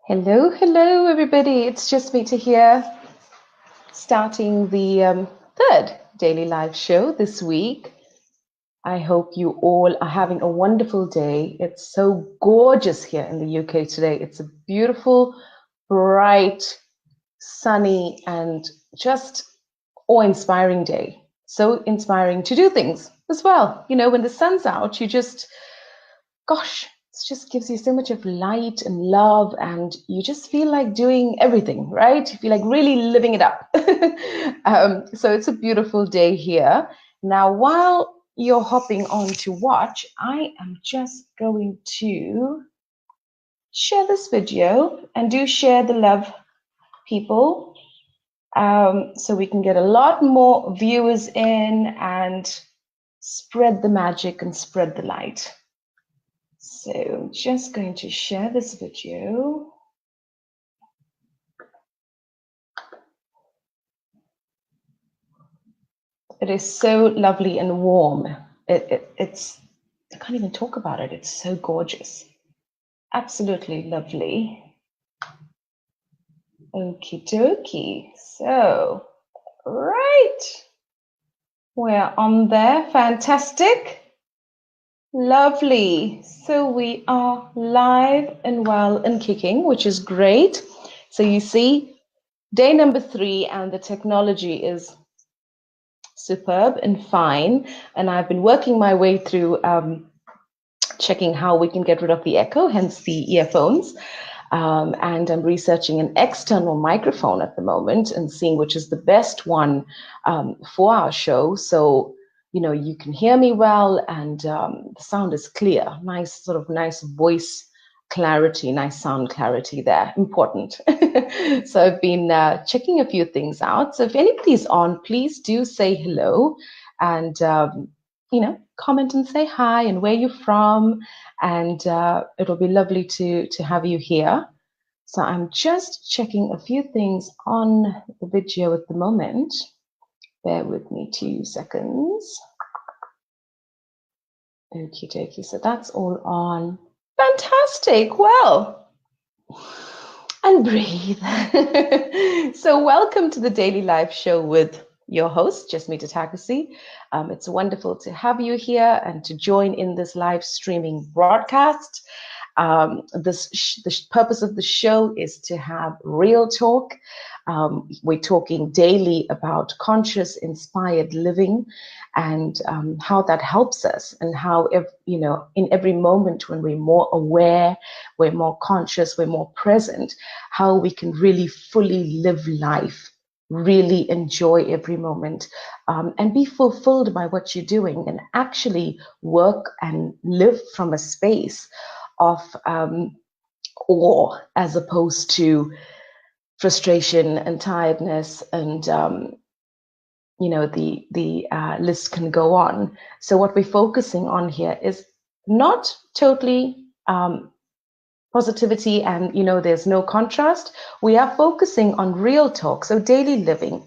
Hello, hello, everybody. It's just me to here, starting the third daily live show this week. I hope you all are having a wonderful day. It's so gorgeous here in the UK today. It's a beautiful, bright, sunny, and just awe-inspiring day. So inspiring to do things as well. You know, when the sun's out, you just, gosh, it just gives you so much of light and love, and you just feel like doing everything, right? You feel like really living it up. So it's a beautiful day here. Now, while you're hopping on to watch, I am just going to share this video, and do share the love, people, so we can get a lot more viewers in and spread the magic and spread the light. So I'm just going to share this video. It is so lovely and warm. It's, I can't even talk about it. It's so gorgeous. Absolutely lovely. Okie dokie. So, right. We're on there. Fantastic. Lovely. So we are live and well and kicking, which is great. So you see, day number 3, and the technology is superb and fine. And I've been working my way through checking how we can get rid of the echo, hence the earphones. And I'm researching an external microphone at the moment and seeing which is the best one for our show. So, you know, you can hear me well, and the sound is clear, nice, sort of nice voice clarity, nice sound clarity there, important. So I've been checking a few things out. So if anybody's on, please do say hello, and you know, comment and say hi and where you're from, and it'll be lovely to have you here. So I'm just checking a few things on the video at the moment. Bear with me 2 seconds. Okie dokie, so that's all on. Fantastic. Well, and breathe. So welcome to the Daily Live Show with your host, Jasmita Takasi. It's wonderful to have you here and to join in this live streaming broadcast. The purpose of the show is to have real talk. We're talking daily about conscious, inspired living, and how that helps us, and how, you know, in every moment when we're more aware, we're more conscious, we're more present, how we can really fully live life, really enjoy every moment, and be fulfilled by what you're doing, and actually work and live from a space of awe, as opposed to frustration and tiredness, and you know, the list can go on. So what we're focusing on here is not totally positivity, and you know, there's no contrast. We are focusing on real talk, so daily living,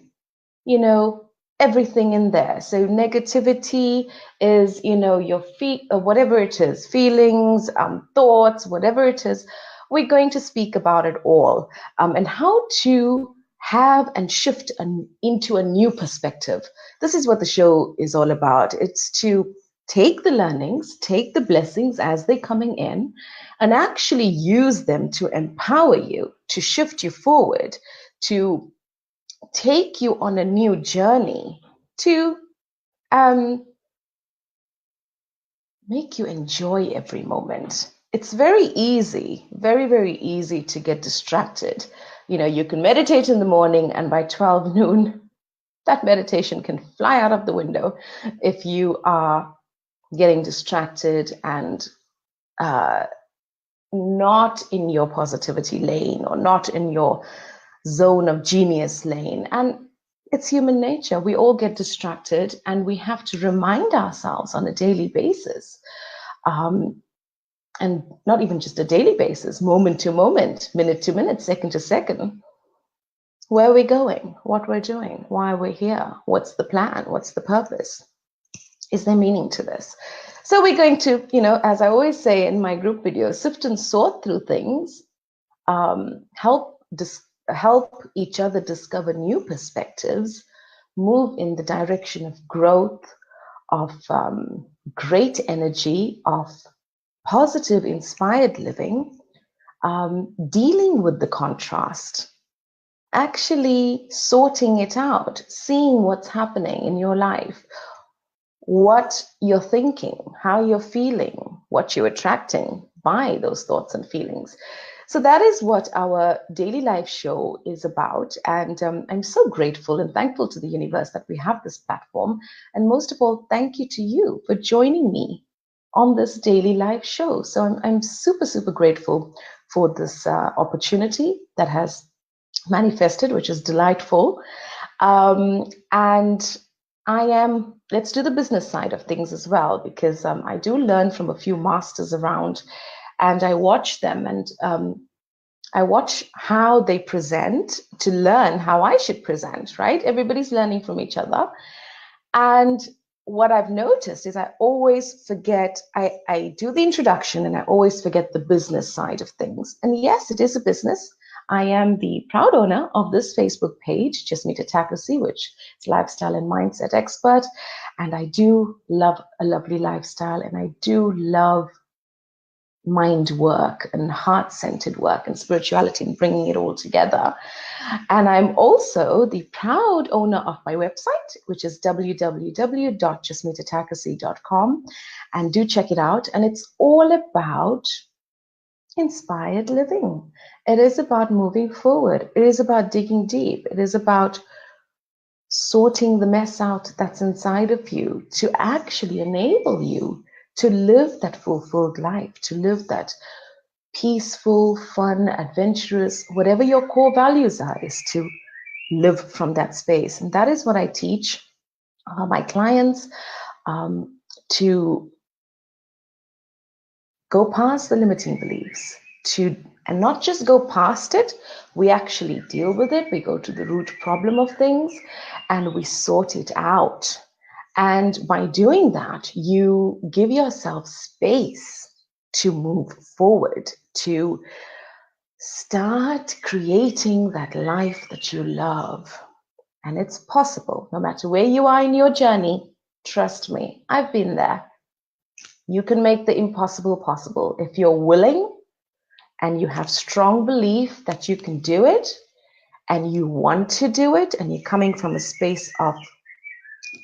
you know, everything in there. So negativity is, you know, your feet, or whatever it is, feelings, thoughts, whatever it is, we're going to speak about it all, and how to have and shift into a new perspective. This is what the show is all about. It's to take the learnings, take the blessings as they're coming in, and actually use them to empower you, to shift you forward, to take you on a new journey, to make you enjoy every moment. It's very easy, very, very easy to get distracted. You know, you can meditate in the morning, and by 12 noon, that meditation can fly out of the window if you are getting distracted and not in your positivity lane, or not in your zone of genius lane. And it's human nature. We all get distracted, and we have to remind ourselves on a daily basis, and not even just a daily basis, moment to moment, minute to minute, second to second, where we're going, what we're doing, why we're here, what's the plan, what's the purpose, is there meaning to this? So we're going to, you know, as I always say in my group videos, sift and sort through things, help each other discover new perspectives, move in the direction of growth, of great energy, of positive, inspired living, dealing with the contrast, actually sorting it out, seeing what's happening in your life, what you're thinking, how you're feeling, what you're attracting by those thoughts and feelings. So that is what our daily life show is about. And I'm so grateful and thankful to the universe that we have this platform. And most of all, thank you to you for joining me on this daily live show. So I'm super, super grateful for this opportunity that has manifested, which is delightful. And let's do the business side of things as well, because I do learn from a few masters around, and I watch them, and I watch how they present to learn how I should present, right? Everybody's learning from each other. And what I've noticed is I always forget, I do the introduction and I always forget the business side of things. And yes, it is a business. I am the proud owner of this Facebook page, Jasmeeta Takasi, which is lifestyle and mindset expert. And I do love a lovely lifestyle, and I do love mind work and heart-centered work and spirituality and bringing it all together. And I'm also the proud owner of my website, which is www.jasmeetatakasi.com, and do check it out. And it's all about inspired living. It is about moving forward. It is about digging deep. It is about sorting the mess out that's inside of you to actually enable you to live that fulfilled life, to live that peaceful, fun, adventurous, whatever your core values are, is to live from that space. And that is what I teach my clients, to go past the limiting beliefs, and not just go past it, we actually deal with it. We go to the root problem of things and we sort it out. And by doing that, you give yourself space to move forward, to start creating that life that you love. And it's possible, no matter where you are in your journey. Trust me, I've been there. You can make the impossible possible if you're willing and you have strong belief that you can do it and you want to do it, and you're coming from a space of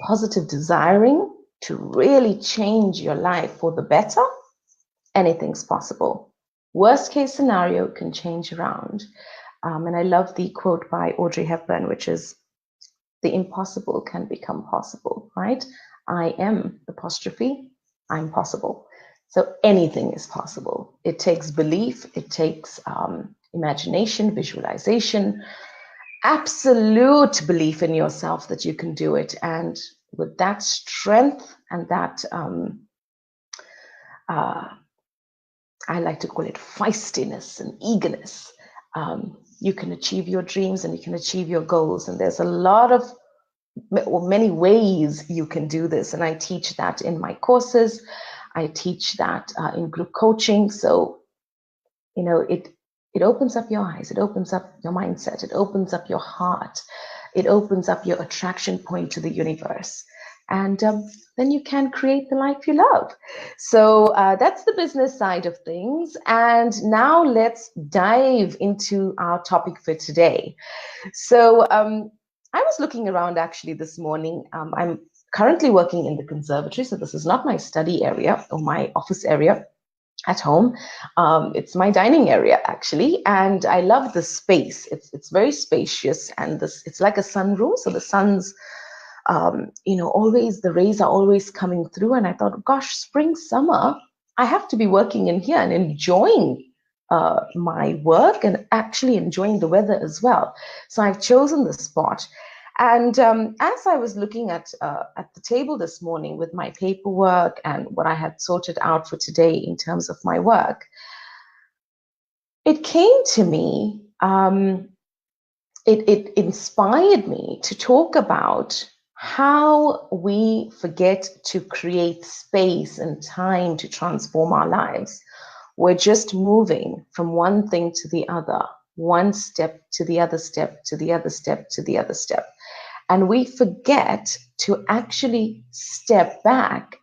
positive desiring to really change your life for the better. Anything's possible. Worst case scenario can change around. And I love the quote by Audrey Hepburn, which is, the impossible can become possible, right? I am apostrophe, I'm possible. So anything is possible. It takes belief, it takes imagination, visualization, absolute belief in yourself that you can do it. And with that strength and that, I like to call it feistiness and eagerness, you can achieve your dreams and you can achieve your goals. And there's a lot of, or many ways you can do this. And I teach that in my courses. I teach that in group coaching. So, you know, it opens up your eyes, it opens up your mindset, it opens up your heart, it opens up your attraction point to the universe. And then you can create the life you love. So that's the business side of things. And now let's dive into our topic for today. So I was looking around actually this morning. I'm currently working in the conservatory, so this is not my study area or my office area at home. It's my dining area actually, and I love the space. It's very spacious, and it's like a sunroom, so the sun's always, the rays are always coming through. And I thought, gosh, spring, summer, I have to be working in here and enjoying my work and actually enjoying the weather as well. So I've chosen the spot. And as I was looking at the table this morning with my paperwork and what I had sorted out for today in terms of my work, it came to me, it inspired me to talk about how we forget to create space and time to transform our lives We're just moving from one thing to the other, one step to the other step, to the other step, to the other step. And we forget to actually step back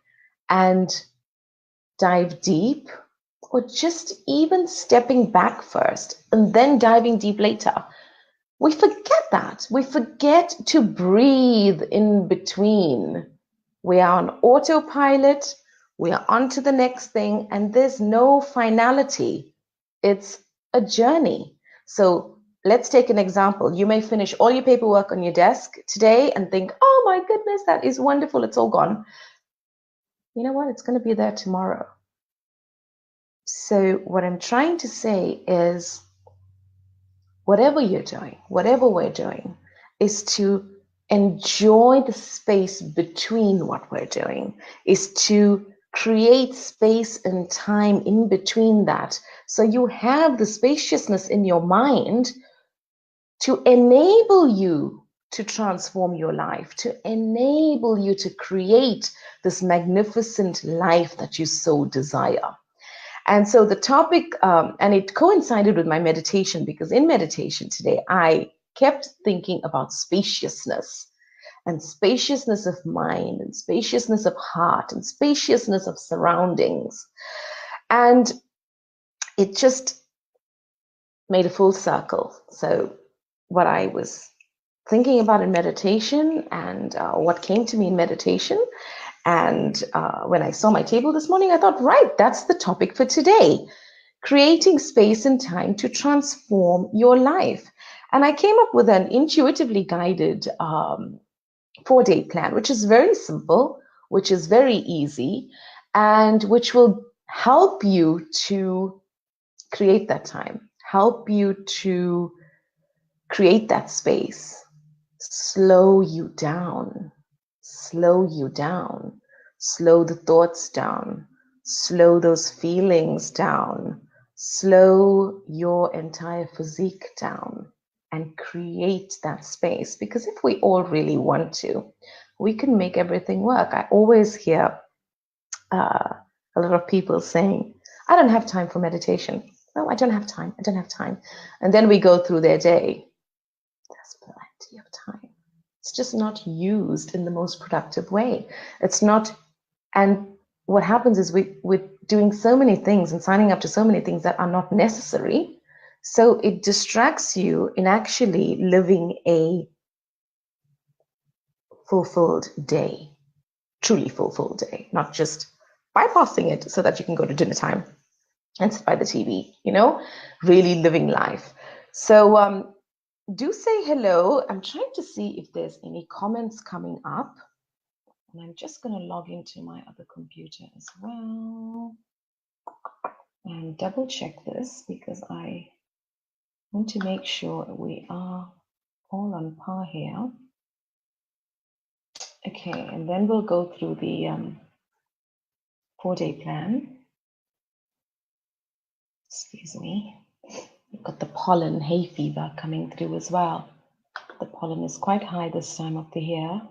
and dive deep, or just even stepping back first and then diving deep later. We forget that. We forget to breathe in between. We are on autopilot, we are on to the next thing, and there's no finality. It's a journey. So let's take an example. You may finish all your paperwork on your desk today and think, oh my goodness, that is wonderful, it's all gone. You know what? It's going to be there tomorrow. So what I'm trying to say is, whatever you're doing, whatever we're doing, is to enjoy the space between what we're doing, is to create space and time in between that. So you have the spaciousness in your mind to enable you to transform your life, to enable you to create this magnificent life that you so desire. And so the topic, and it coincided with my meditation, because in meditation today, I kept thinking about spaciousness and spaciousness of mind and spaciousness of heart and spaciousness of surroundings. And it just made a full circle. So what I was thinking about in meditation and what came to me in meditation, and when I saw my table this morning, I thought, right, that's the topic for today. Creating space and time to transform your life. And I came up with an intuitively guided 4-day plan, which is very simple, which is very easy, and which will help you to create that time, help you to create that space, slow you down, slow you down, slow the thoughts down, slow those feelings down, slow your entire physique down, and create that space. Because if we all really want to, we can make everything work. I always hear a lot of people saying, I don't have time for meditation. No, I don't have time. I don't have time. And then we go through their day. There's plenty of time. It's just not used in the most productive way. It's not, and what happens is we're doing so many things and signing up to so many things that are not necessary. So it distracts you in actually living a fulfilled day, truly fulfilled day, not just bypassing it so that you can go to dinner time and sit by the TV, really living life. So do say hello. I'm trying to see if there's any comments coming up. And I'm just going to log into my other computer as well and double check this, because I want to make sure we are all on par here. Okay, and then we'll go through the 4-day plan. Excuse me. We've got the pollen hay fever coming through as well. The pollen is quite high this time of the year.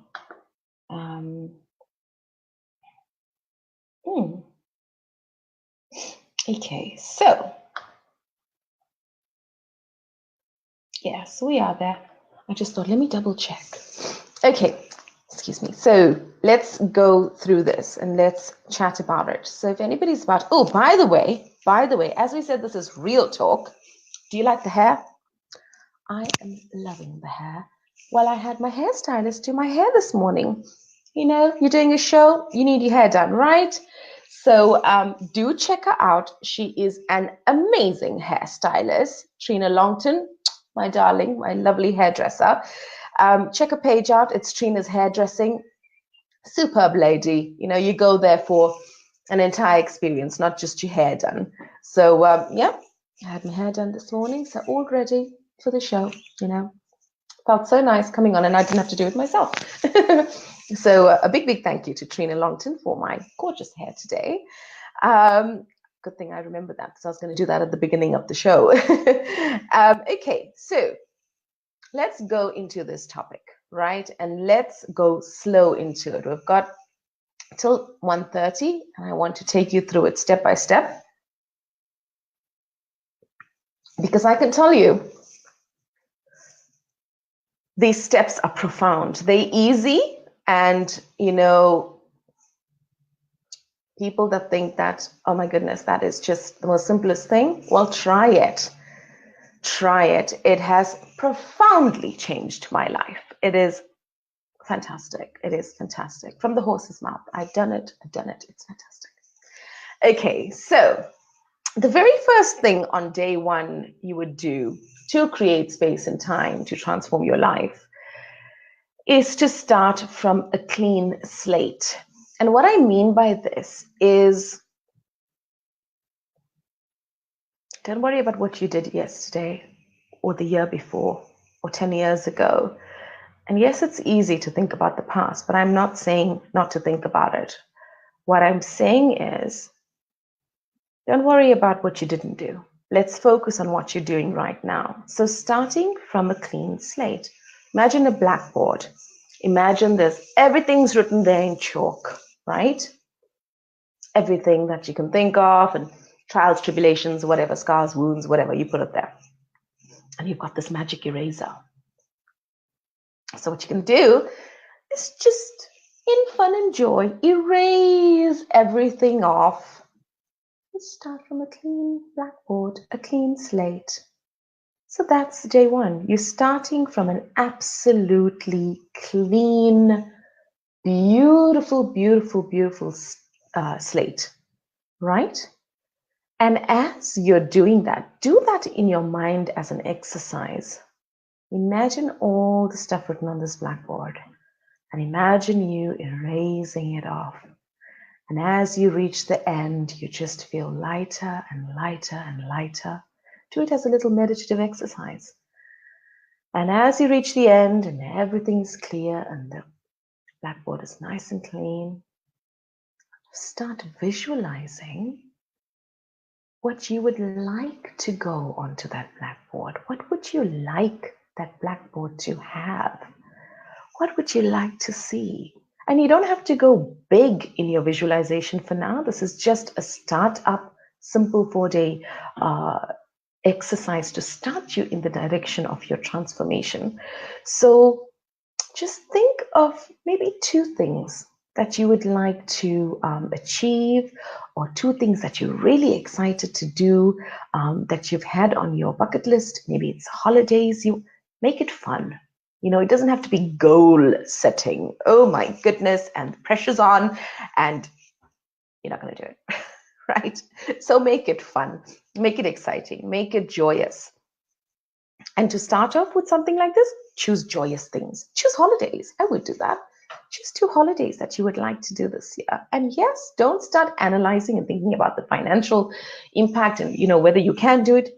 Okay, so yes, we are there. I just thought, let me double check. Okay, excuse me. So let's go through this and let's chat about it. So if anybody's about, oh, by the way, as we said, this is real talk. Do you like the hair? I am loving the hair. Well, I had my hairstylist do my hair this morning. You're doing a show, you need your hair done, right? So do check her out. She is an amazing hairstylist. Trina Longton, my darling, my lovely hairdresser. Check her page out. It's Trina's Hairdressing. Superb lady. You go there for an entire experience, not just your hair done. So yeah, I had my hair done this morning, so all ready for the show. Felt so nice coming on, and I didn't have to do it myself. So a big thank you to Trina Longton for my gorgeous hair today. Good thing I remember that, because I was going to do that at the beginning of the show. Okay, so let's go into this topic, right? And let's go slow into it. We've got till 1:30, and I want to take you through it step by step. Because I can tell you, these steps are profound. They're easy, and people that think that, oh my goodness, that is just the most simplest thing, well, try it. Try it. It has profoundly changed my life. It is fantastic. It is fantastic. From the horse's mouth. I've done it. It's fantastic. Okay, so the very first thing on day one you would do to create space and time to transform your life is to start from a clean slate. And what I mean by this is, don't worry about what you did yesterday or the year before or 10 years ago. And yes, it's easy to think about the past, but I'm not saying not to think about it. What I'm saying is, don't worry about what you didn't do. Let's focus on what you're doing right now. So starting from a clean slate, imagine a blackboard. Imagine this, everything's written there in chalk, right? Everything that you can think of, and trials, tribulations, whatever, scars, wounds, whatever, you put it there. And you've got this magic eraser. So what you can do is just, in fun and joy, erase everything off. Let's start from a clean blackboard, a clean slate. So that's day one. You're starting from an absolutely clean, beautiful, beautiful, beautiful slate, right? And as you're doing that, do that in your mind as an exercise. Imagine all the stuff written on this blackboard, and imagine you erasing it off. And as you reach the end, you just feel lighter and lighter and lighter. Do it as a little meditative exercise. And as you reach the end and everything's clear and the blackboard is nice and clean, start visualizing what you would like to go onto that blackboard. What would you like that blackboard to have? What would you like to see? And you don't have to go big in your visualization for now. This is just a start-up, simple 4-day exercise to start you in the direction of your transformation. So just think of maybe 2 things that you would like to achieve, or 2 things that you're really excited to do, that you've had on your bucket list. Maybe it's holidays. You make it fun. It doesn't have to be goal setting. Oh my goodness, and the pressure's on, and you're not going to do it, right? So make it fun, make it exciting, make it joyous. And to start off with something like this, choose joyous things. Choose holidays. I would do that. Choose 2 holidays that you would like to do this year. And yes, don't start analyzing and thinking about the financial impact and whether you can do it.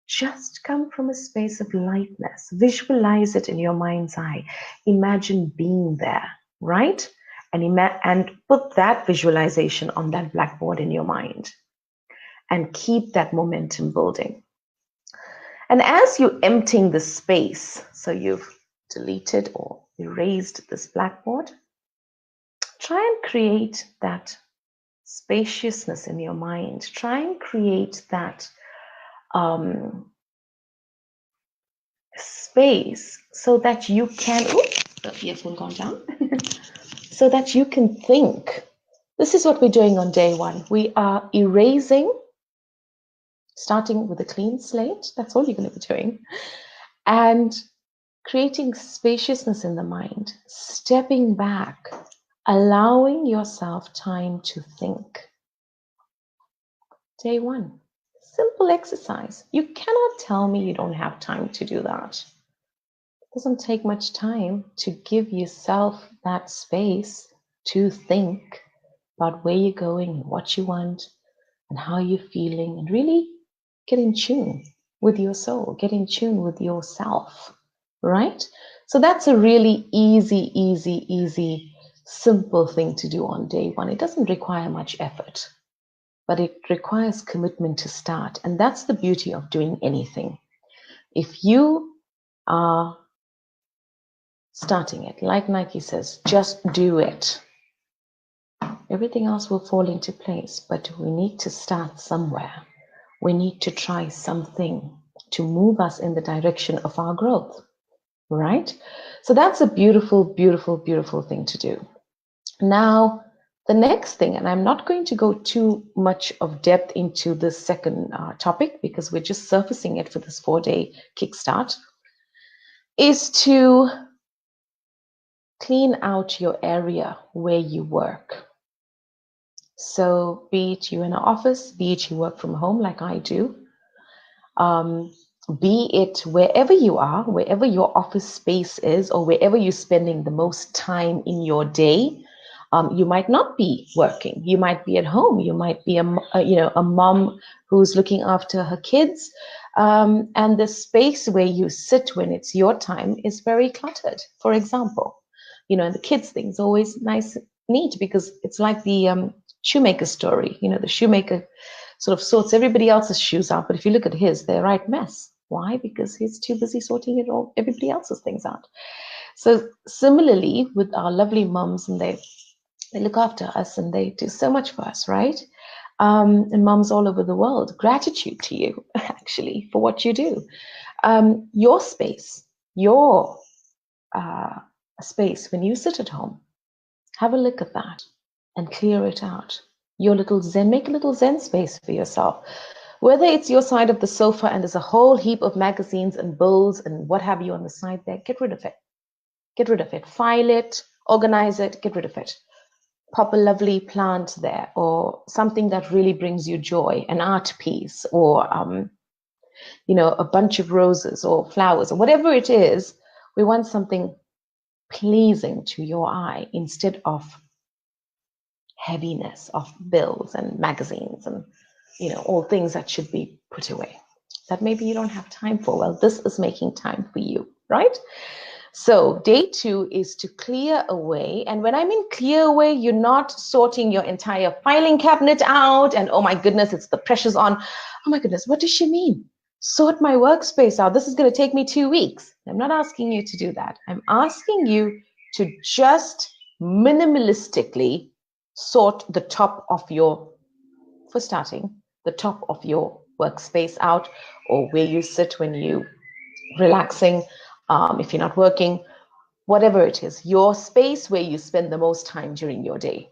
Just come from a space of lightness. Visualize it in your mind's eye. Imagine being there, right? And put that visualization on that blackboard in your mind. And keep that momentum building. And as you're emptying the space, so you've deleted or erased this blackboard, try and create that spaciousness in your mind. Try and create that space so that you can, the earphone gone down, so that you can think. This is what we're doing on day one. We are erasing, starting with a clean slate. That's all you're going to be doing. And creating spaciousness in the mind, stepping back, allowing yourself time to think. Day one. Simple exercise. You cannot tell me you don't have time to do that. It doesn't take much time to give yourself that space to think about where you're going and what you want and how you're feeling, and really get in tune with your soul, get in tune with yourself, right? So that's a really easy, simple thing to do on day one. It doesn't require much effort, but it requires commitment to start. And that's the beauty of doing anything. If you are starting it, like Nike says, just do it. Everything else will fall into place, but we need to start somewhere. We need to try something to move us in the direction of our growth, right? So that's a beautiful, beautiful, beautiful thing to do. Now, the next thing, and I'm not going to go too much of depth into this second topic because we're just surfacing it for this 4-day kickstart, is to clean out your area where you work. So be it you in an office, be it you work from home like I do, be it wherever you are, wherever your office space is, or wherever you're spending the most time in your day. You might not be working. You might be at home. You might be a mom who's looking after her kids, and the space where you sit when it's your time is very cluttered. For example, and the kids thing is always nice, neat, because it's like the shoemaker story. The shoemaker sort of sorts everybody else's shoes out, but if you look at his, they're a right mess. Why? Because he's too busy sorting everybody else's things out. So similarly with our lovely mums, and they look after us and they do so much for us, right? And mums all over the world, gratitude to you actually for what you do. Your space, your space when you sit at home, have a look at that and clear it out. Your little zen, make a little zen space for yourself. Whether it's your side of the sofa and there's a whole heap of magazines and bowls and what have you on the side there, get rid of it. Get rid of it. File it, organize it, get rid of it. Pop a lovely plant there, or something that really brings you joy, an art piece, or a bunch of roses or flowers, or whatever it is. We want something pleasing to your eye instead of heaviness of bills and magazines and all things that should be put away that maybe you don't have time for. Well, this is making time for you, right? So day 2 is to clear away. And when I mean clear away, you're not sorting your entire filing cabinet out and, oh my goodness, it's the pressure's on. Oh my goodness, what does she mean? Sort my workspace out. This is going to take me 2 weeks. I'm not asking you to do that. I'm asking you to just minimalistically sort the top of your, for starting, the top of your workspace out, or where you sit when you relaxing. If you're not working, whatever it is, your space where you spend the most time during your day.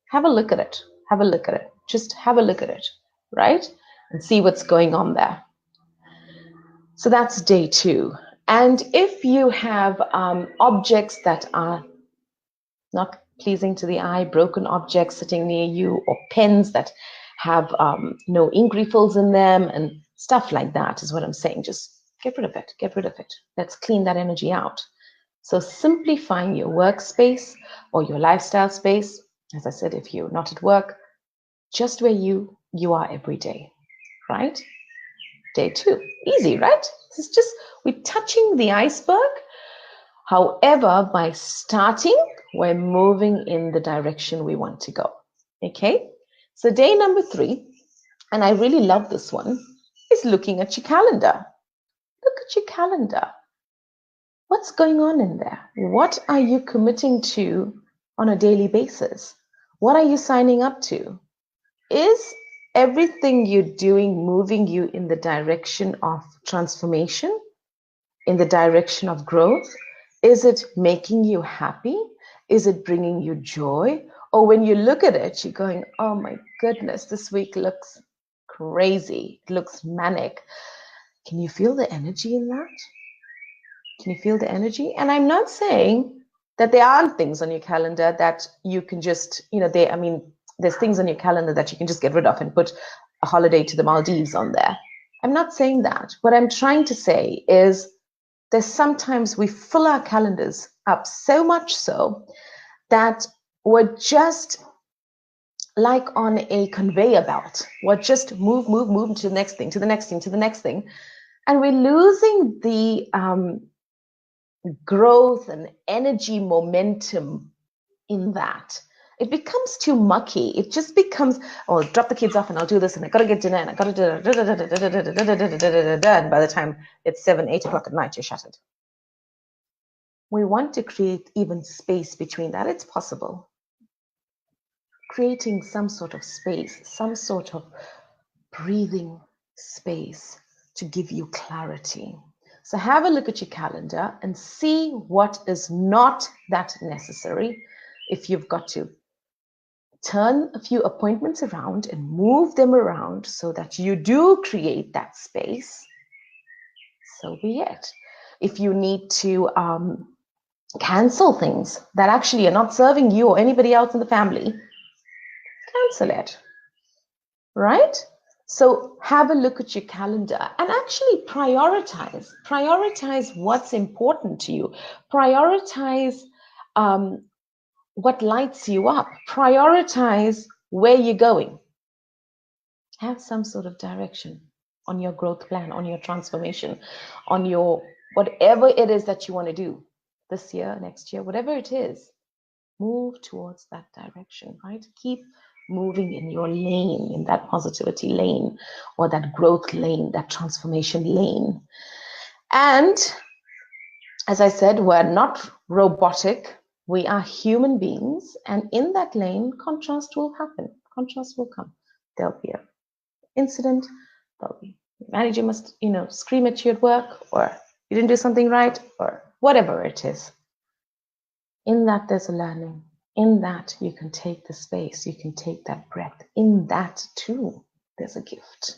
Have a look at it. Have a look at it. Just have a look at it, right? And see what's going on there. So that's day 2. And if you have objects that are not pleasing to the eye, broken objects sitting near you, or pens that have no ink refills in them and stuff like that is what I'm saying. Just get rid of it. Get rid of it. Let's clean that energy out. So simplifying your workspace or your lifestyle space, as I said, if you're not at work, just where you are every day, right? Day 2, easy, right? This is just, we're touching the iceberg. However, by starting, we're moving in the direction we want to go, okay? So day number 3, and I really love this one, is looking at your calendar. Look at your calendar. What's going on in there? What are you committing to on a daily basis? What are you signing up to? Is everything you're doing moving you in the direction of transformation, in the direction of growth? Is it making you happy? Is it bringing you joy? Or when you look at it, you're going, oh my goodness, this week looks crazy. It looks manic. Can you feel the energy in that? Can you feel the energy? And I'm not saying that there aren't things on your calendar that you can just, there's things on your calendar that you can just get rid of and put a holiday to the Maldives on there. I'm not saying that. What I'm trying to say is there's sometimes we fill our calendars up so much so that we're just like on a conveyor belt. We're just move to the next thing, to the next thing, to the next thing. And we're losing the growth and energy momentum in that. It becomes too mucky. It just becomes, oh, I'll drop the kids off and I'll do this and I gotta get dinner and I gotta do and by the time it's 7, 8 o'clock at night, you're shattered. We want to create even space between that. It's possible. Creating some sort of space, some sort of breathing space to give you clarity. So have a look at your calendar and see what is not that necessary. If you've got to turn a few appointments around and move them around so that you do create that space, so be it. If you need to cancel things that actually are not serving you or anybody else in the family, cancel it, right? So have a look at your calendar and actually prioritize. Prioritize what's important to you. Prioritize what lights you up. Prioritize where you're going. Have some sort of direction on your growth plan, on your transformation, on your whatever it is that you want to do this year, next year, whatever it is. Move towards that direction, right? Keep moving in your lane, in that positivity lane, or that growth lane, that transformation lane. And as I said, we're not robotic. We are human beings. And in that lane, contrast will happen. Contrast will come. There'll be an incident. There'll be the manager must, scream at you at work, or you didn't do something right, or whatever it is. In that, there's a learning. In that, you can take the space. You can take that breath. In that, too, there's a gift.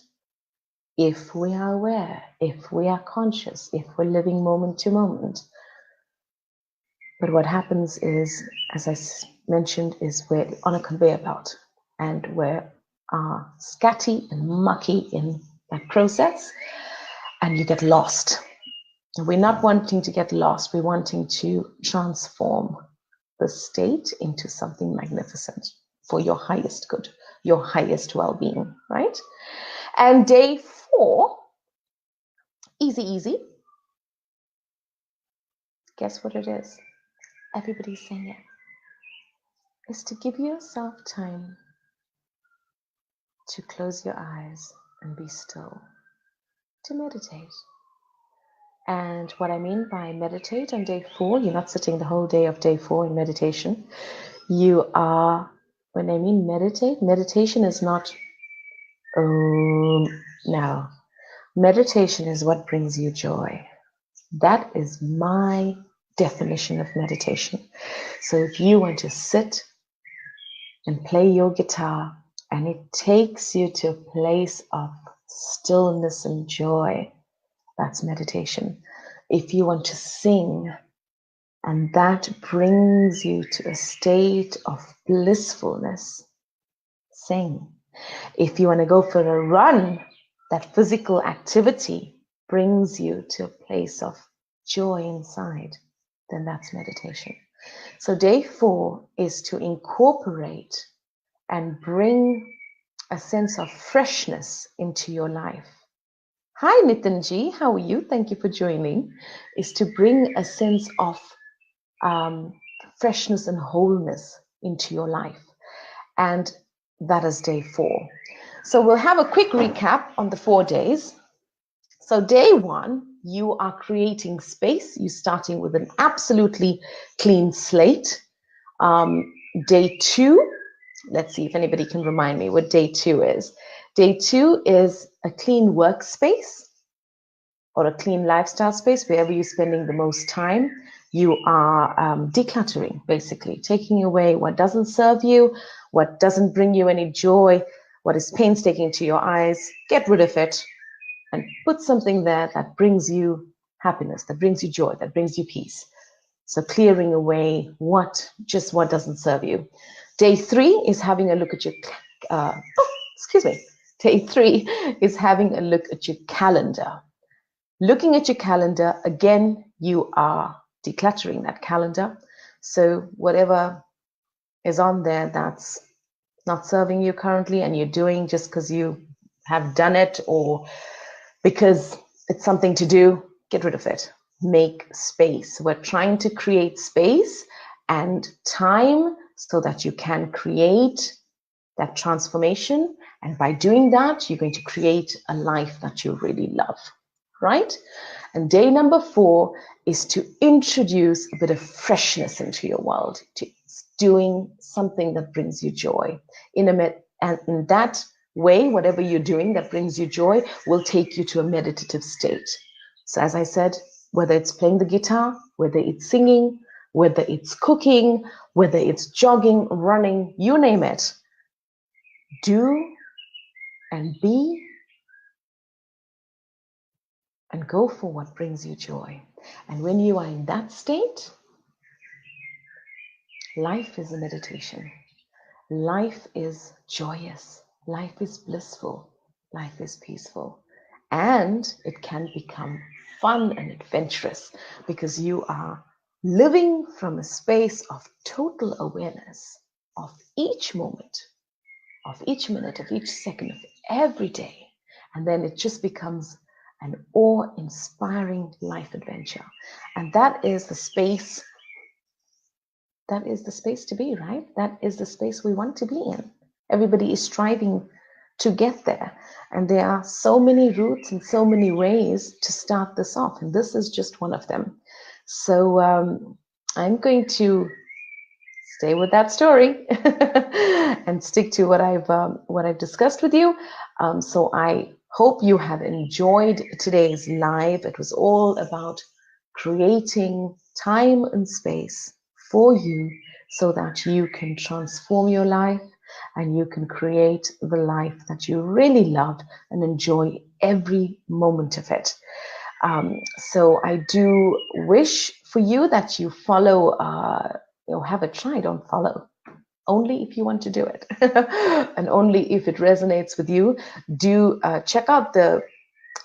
If we are aware, if we are conscious, if we're living moment to moment. But what happens is, as I mentioned, is we're on a conveyor belt and we're scatty and mucky in that process, and you get lost. And we're not wanting to get lost. We're wanting to transform the state into something magnificent for your highest good, your highest well-being, right? And day 4, easy. Guess what it is? Everybody's saying it. Is to give yourself time to close your eyes and be still, to meditate. And what I mean by meditate on day 4, you're not sitting the whole day of day 4 in meditation. You are, when I mean meditate, meditation is not, no. Meditation is what brings you joy. That is my definition of meditation. So if you want to sit and play your guitar and it takes you to a place of stillness and joy, that's meditation. If you want to sing and that brings you to a state of blissfulness, sing. If you want to go for a run, that physical activity brings you to a place of joy inside, then that's meditation. So day 4 is to incorporate and bring a sense of freshness into your life. Hi, Nitinji, how are you? Thank you for joining. Is to bring a sense of freshness and wholeness into your life. And that is day 4. So we'll have a quick recap on the 4 days. So day 1, you are creating space. You're starting with an absolutely clean slate. Day 2, let's see if anybody can remind me what day 2 is. Day 2 is a clean workspace or a clean lifestyle space, wherever you're spending the most time. You are decluttering, basically, taking away what doesn't serve you, what doesn't bring you any joy, what is painstaking to your eyes. Get rid of it and put something there that brings you happiness, that brings you joy, that brings you peace. So clearing away what doesn't serve you. Day 3 is having a look at your, Day 3 is having a look at your calendar. Looking at your calendar, again, you are decluttering that calendar. So whatever is on there that's not serving you currently and you're doing just because you have done it or because it's something to do, get rid of it. Make space. We're trying to create space and time so that you can create that transformation. And by doing that, you're going to create a life that you really love, right? And day number 4 is to introduce a bit of freshness into your world, to doing something that brings you joy. And in that, way, whatever you're doing that brings you joy, will take you to a meditative state. So as I said, whether it's playing the guitar, whether it's singing, whether it's cooking, whether it's jogging, running, you name it, do and be and go for what brings you joy. And when you are in that state, life is a meditation. Life is joyous. Life is blissful. Life is peaceful. And it can become fun and adventurous because you are living from a space of total awareness of each moment, of each minute, of each second, of every day. And then it just becomes an awe-inspiring life adventure. And that is the space to be, right? That is the space we want to be in. Everybody is striving to get there. And there are so many routes and so many ways to start this off. And this is just one of them. So I'm going to stay with that story and stick to what I've discussed with you. So I hope you have enjoyed today's live. It was all about creating time and space for you so that you can transform your life and you can create the life that you really love and enjoy every moment of it. So I do wish for you that you follow, have a try, don't follow. Only if you want to do it and only if it resonates with you. Do check out the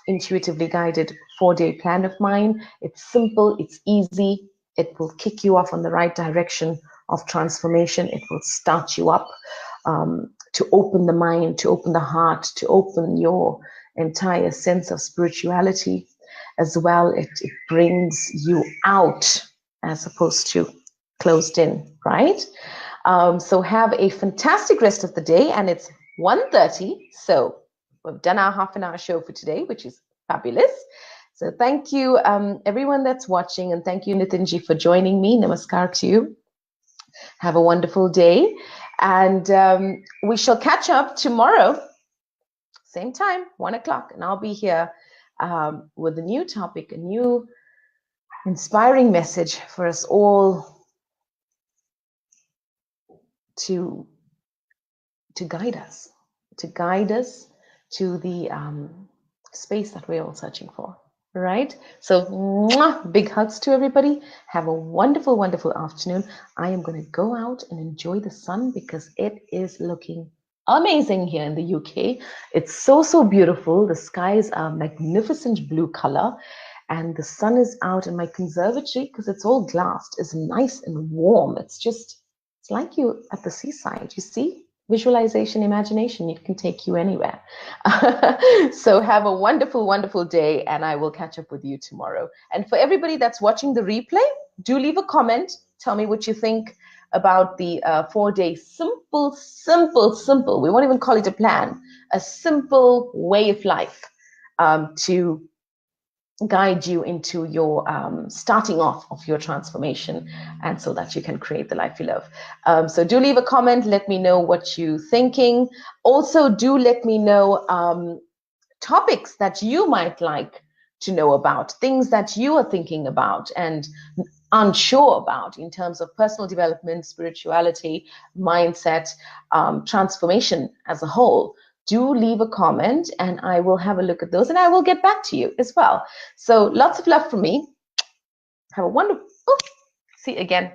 intuitively guided 4-day plan of mine. It's simple, it's easy. It will kick you off on the right direction of transformation. It will start you up to open the mind, to open the heart, to open your entire sense of spirituality as well. It brings you out as opposed to closed in, right? So have a fantastic rest of the day, and it's 1:30, so we've done our half-an-hour show for today, which is fabulous. So thank you, everyone that's watching, and thank you, Nitinji, for joining me. Namaskar to you. Have a wonderful day, and we shall catch up tomorrow, same time, 1 o'clock, and I'll be here with a new topic, a new inspiring message for us all to guide us to the space that we're all searching for, right? So big hugs to everybody. Have a wonderful, wonderful afternoon. I am going to go out and enjoy the sun because it is looking amazing here in the UK. It's so beautiful. The skies are magnificent blue color, and the sun is out in my conservatory because it's all glassed. It's nice and warm. It's like you at the seaside, you see? Visualization, imagination, it can take you anywhere. So have a wonderful, wonderful day, and I will catch up with you tomorrow. And for everybody that's watching the replay, do leave a comment. Tell me what you think about the 4-day simple. We won't even call it a plan, a simple way of life to guide you into your starting off of your transformation, and so that you can create the life you love. So do leave a comment. Let me know what you're thinking. Also, do let me know topics that you might like to know about, things that you are thinking about and unsure about in terms of personal development, spirituality, mindset, transformation as a whole. Do leave a comment and I will have a look at those and I will get back to you as well. So lots of love from me. Have a wonderful, see again,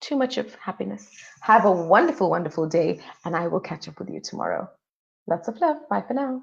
too much of happiness. Have a wonderful, wonderful day, and I will catch up with you tomorrow. Lots of love. Bye for now.